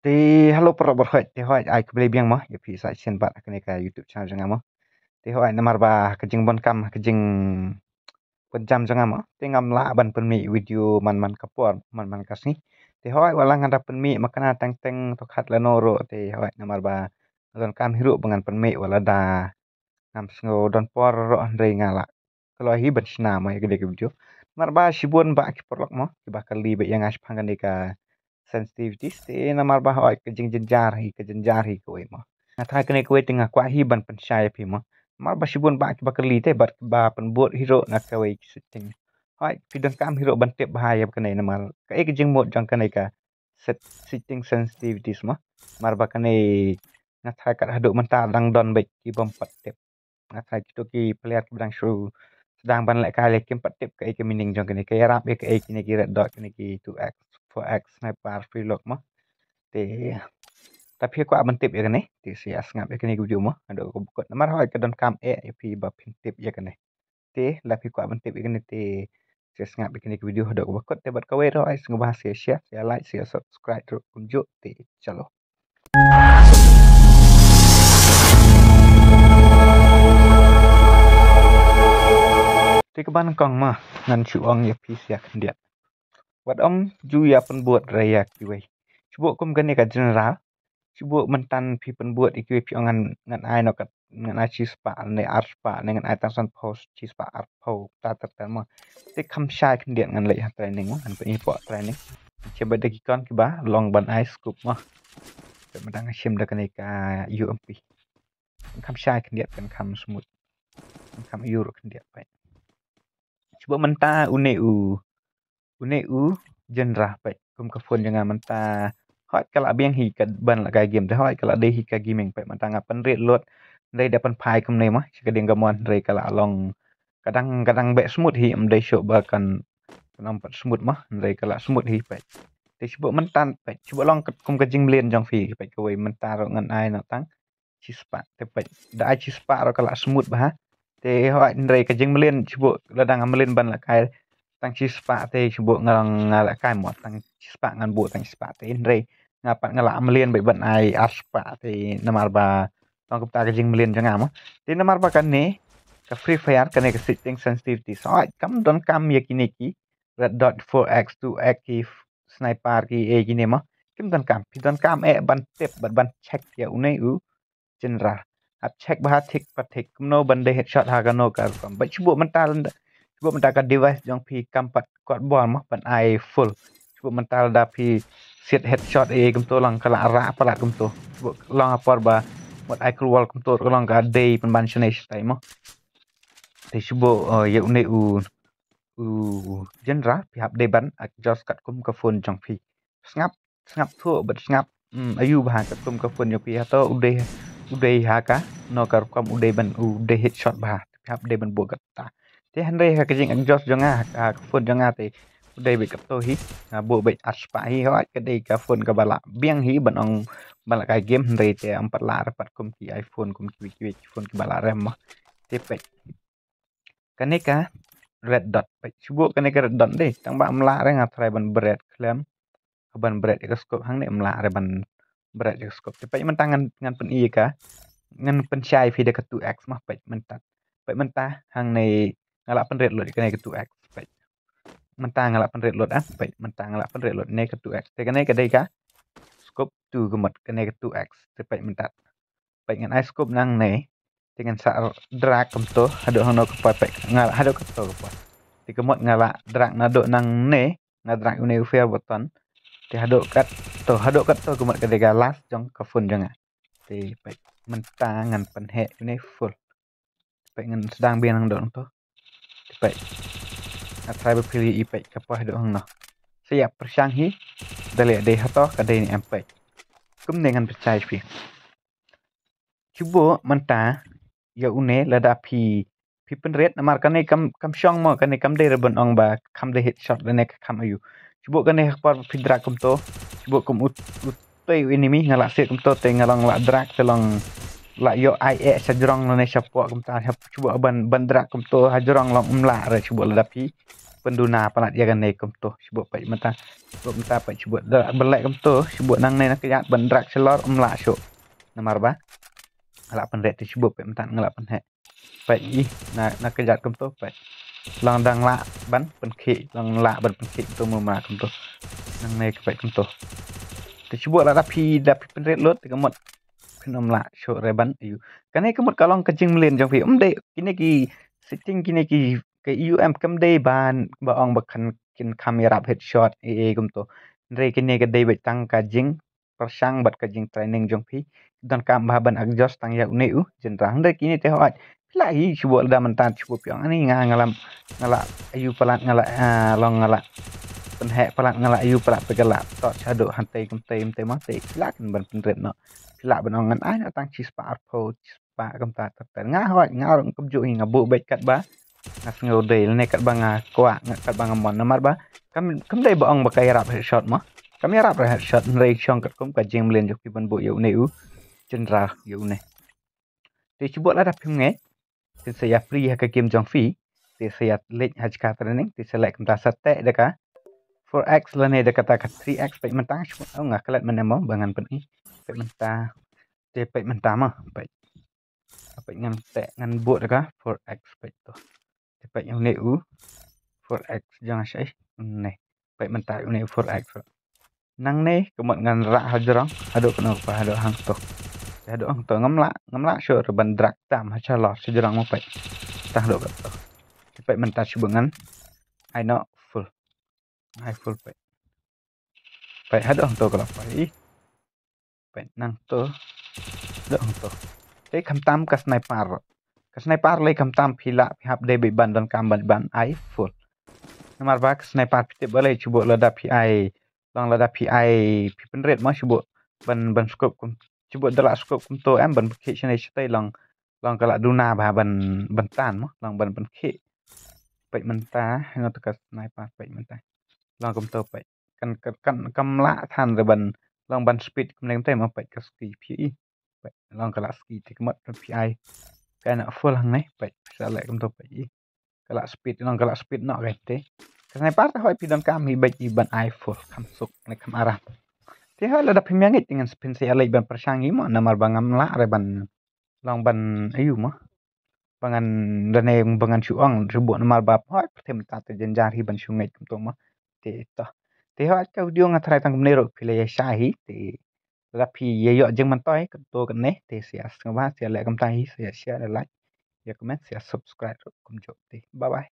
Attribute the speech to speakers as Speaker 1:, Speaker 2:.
Speaker 1: Thì hello para berkhot thì hỏi ai kembali biang mah ya pi sai sen bat kene ka YouTube channel jangan mah thì hỏi namar ba kejing bon kam kejing pencam jangan mah thì ngam la ban penmi video man kapor man kasni thì hỏi wala ngada penmi makana teng teng to khat la noro thì hỏi namar ba don kam hiru bengan penmi wala da ngam sngo don por ro andre ngala kalau hi ban sna mah gede video mar ba shibun ba ki porlok mah ki ba kali be yang as pangan ka sensitivities te namar ba hoy ke jing jenjar hi ko ma na tha kene ko tinga kwa hi ban pan shai phi ma mar ba shibun ba ki ba kali te ba pan bot hero na ka we sitting hoy pi dan kam hero ban tep ba ya kene namar ka ek jing mod jang kene ka set sitting sensitivities ma mar ba kene na tha ka hadu man ta dang don be ki bom pat tep na tha ki to ki player ki dang shru sedang ban lek kali kim pat tep ka ek meaning jang kene ka rap ek kene ki red dot kene ki 2x 4x sniper free lock mah te tapi aku aban tip ya kan te si asngap ya kan video mah ada ko bukot namar hoy ka don kam ya pi ba pin tip ya kan te lapi ko aban tip ya kan te si asngap ya kan video ada ko bukot te bat kawe hoy sing bahas share like share subscribe terus kunjuk te chalo te ke ban kong mah ngan chu ong ya pi sia kan dia wat om ju ya pen buat raya ki we cuba kum kan ka general cuba mentan pi penbuat iki pi ngan ai no kat ngan ai chi spa ne ar spa ne ngan ai tang san post chi spa ar po ta ma te kham shai kan điện ngan le ha training ma an pe po training che ba de ki kon ki ba long ban ai scoop ma pe madang shim da kan ka ump kham shai kan điện kan kham smooth kham euro kan điện pe cuba menta une u genre pe kum ka phone jangan menta hot kalau biang hi ka ban la ka game te hot kalau de hi ka gaming pe man tanga pen red lot dei da pen pai kum ne mah ka ding ka mon rei kala long kadang be smooth hi am dei show ba kan nampak smooth mah rei kala smooth hi pe te cuba mentan pe cuba long kum ka jing lien jong fi pe ka wei mentar ngan ai no tang chi spa te pe da ai chi spa ro kala smooth ba ha te hot rei ka jing lien cuba ladang am lien ban la kai tang chi spa te cuba ngang ngala kai mo tang chi spa ngan bu tang spa te rei ngapat ngala melien bai ban ai aspa te namar ba tong kapta ka jing melien janga ma te namar ba kan ne ka free fire kan ka setting sensitivity so kam don kam yakini ki red dot 4x 2x ki sniper ki e kini ma kim don kam pi don kam e ban tep ban check ya unai u general ap check ba thik pathik no ban de headshot ha ka no ka kam ba chubu mental chubu mental ka device jong pi kam pat kot bol ma ban ai full chubu mental da pi set headshot e kum to lang kala ra pala kum to long apor ba mot ai keluar kum to long ka day pen ban shnesh tai mo te shubo ye une u genre pi hab de ban ak jos kat kum ka phone jong pi ngap thu bet ngap ayu ba kat kum ka phone yo pi ha to ude ha ka no kar kam ude ban ude headshot ba hab de ban bo kat ta te han re ha ka jing ak jos jonga ka phone jonga te đây bị cặp tôi hí bộ bị aspa hí hỏi cái đây cả phone cả bà lạ biang hí bận ông bà lạ cái game đây thì ông bắt lạ bắt công ty iPhone công ty phone cái bà lạ ram mà tiếp vậy cái này cả red dot vậy chú bộ cái này cái red dot đây tăng bạn lạ đấy ngà thay bằng bread clam bằng bread cái scope hàng này lạ rồi bằng bread cái scope thì vậy mình tăng ngăn phần y cả ngăn phần chai phi để cái 2x mà vậy mình ta hàng này ngà lạ phần red rồi cái này cái 2x vậy mentang ngala penret lot pe mentang ngala penret lot ne ke 2x te kene ke dei ka scope 2 kemet kene ke 2x te pe mentat pe ngan ai scope nang ne te ngan sa drag kem to hado hono ke pe ngala hado ke to ke te kemot ngala drag nado nang ne na drag une fair button te hado kat to kemet ke dei last jong ke phone janga te pe mentang ngan pen he une full pe ngan sedang biang nang do to pe atrai berpilih ipek kapah do hang noh siap persanghi dalek deh hatoh kadai ni empek kum dengan percaya pi cuba menta ya une lada pi penret namar kan kam syong mo kan kam de rebon ong ba kam de headshot ne kam ayu cuba kan par pidrak kum to cuba kum ut pe enemy ngala se kum to te ngalong la drak telong la yo ai e sajrong ne chapo kum ta cuba ban drak kum to hajrong long umla re cuba lada pi penduna palat ya kan kum tu sebut pai mata pai sebut belak kum tu sebut nang ne nak yat bendrak celor umla syuk namar ba alak pendek tu sebut pai mata ngelak pendek pai ih nak kejat kum tu pai long dang la ban pen khik long la ban pen khik tu ma kum tu nang ne pai kum tu sebut la dapi pendek lot kemot kenom la syuk reban ayu kan kemot kalong kejing melen jong pi de kini ki setting kini ki ke kam day ban baong bakan kin kamera headshot kum to re kini ke day betang kajing persang bat kajing training jong pi dan kam ban adjust tang ya uneu jenrang de kini te hot lai chubo da mentan chubo pyong ani ngalam ngala ayu palat ngala long ngala penhek palat ngala ayu palat pegala to chado hantai kum tem ma te lak ban penret no lak ban ngan ai tang chi smartphone pa kam ta nga hot nga rong kum ju hinga bu bet kat ba ngas ngode ne kat banga kwa kat banga mon namar ba kam dai baong bakai rap headshot ma kami rap headshot rei chong kat kum ka jing mlen jok pi ban bu yu neu chendra yu ne te chubot la dap nge te saya free ha ka game jong fi te saya lek haj ka training te select kam ta sate deka 4x la ne deka ta ka 3x pe mentang chubot au nga kalat man mo bangan pen i pe menta te pe menta ma pe ngan te ngan buat deka 4x pe to Pek yang neu 4x jangan syai ne pek mentai neu 4x nang ne kemot ngan rak hajrang ado kena pa ado hang to ngamla syur ban drak tam hachala sejrang mo pek tah do to pek mentai subengan I know full pek ado hang to kala pai pek nang to do hang to te kam tam ka sniper le kam tam phila hap de be ban don kam ban I full Namar bak sniper pite balai cubo lada PI long lada PI pipen red ma cubo ban scope kum cubo dalak scope kum to ban ke chane chtai long kala duna ba ban tan ma long ban ke pe menta ngot ka sniper pe menta long kum to pe kan kam la than re ban long ban speed kum nem te ma pe ka ski pi pe long kala ski te kum PI kana full hang ne pe sa le kum to pe kala speed no kai te sniper ta hoi pidon kam hi bai ban iPhone kam suk ne kam arah te hoi la da pimyangit dengan spin se alai ban persangi mo namar bangam la re ban long ban ayu mo bangan dane bangan chuang rubo namar bap hoi tem ta te jenjar hi ban sungai kum to mo te hoi ka video ngatrai tang ne ro pile ya shahi te la pi ye yo jeng man toi ka to kan ne te sia ngwa sia le kam tai sia share like ya comment sia subscribe kum jo te bye bye